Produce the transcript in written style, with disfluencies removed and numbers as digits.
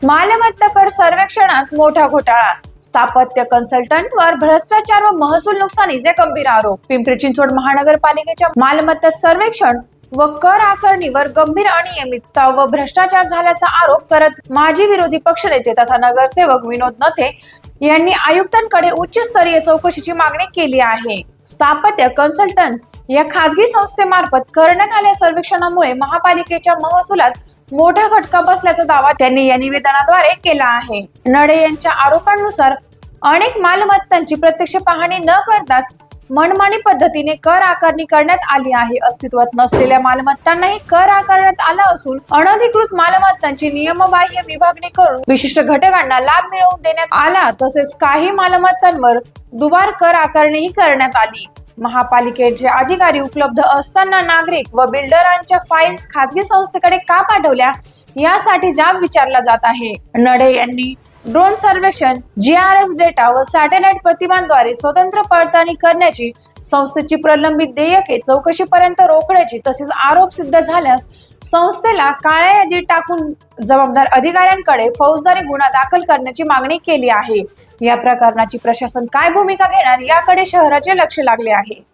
मालमत्ता कर सर्वेक्षणात मोठा घोटाळा, स्थापत्य कन्सल्टंटवर भ्रष्टाचार व महसूल नुकसानीचे गंभीर आरोप। पिंपरी चिंचवड महानगरपालिकेच्या मालमत्ता सर्वेक्षण व कर आकारणीवर गंभीर अनियमितता व भ्रष्टाचार झाल्याचा आरोप करत माजी विरोधी पक्षनेते तथा नगरसेवक विनोद नथे यांनी आयुक्तांकडे उच्चस्तरीय चौकशीची मागणी केली आहे। स्थापत्य कन्सल्टंट्स या खासगी संस्थेमार्फत करण्यात आलेल्या सर्वेक्षणामुळे महापालिकेच्या महसुलात मोठा फटका बसल्याचा दावा त्यांनी या निवेदनाद्वारे केला आहे। नडे यांच्या आरोपांनुसार अनेक मालमत्तांची प्रत्यक्ष पाहणी न करताच मनमानी पद्धतीने कर आकारणी करण्यात आली आहे। अस्तित्वात नसलेल्या मालमत्तांनाही कर आकारण्यात आला असून अनधिकृत मालमत्तांची नियमबाह्य विभागणी करून विशिष्ट घटकांना लाभ मिळवून देण्यात आला। तसेच काही मालमत्तांवर दुबार कर आकारणीही करण्यात आली। महापालिकेचे अधिकारी उपलब्ध असताना नागरिक व बिल्डरांच्या फाईल्स खासगी संस्थेकडे का पाठवल्या यासाठी जाब विचारला जात आहे। नडे यांनी ड्रोन सर्वेक्षण, GIS डेटा व सॅटेलाइट प्रतिमांद्वारे स्वतंत्र पडताळणी करण्याची, संस्थेची प्रलंबित देयके चौकशीपर्यंत रोखण्याची तसेच आरोप सिद्ध झाल्यास संस्थेला काळ्या यादीत टाकून जबाबदार अधिकाऱ्यांकडे फौजदारी गुन्हा दाखल करण्याची मागणी केली आहे। या प्रकरणाची प्रशासन काय भूमिका घेणार याकडे शहराचे लक्ष लागले आहे।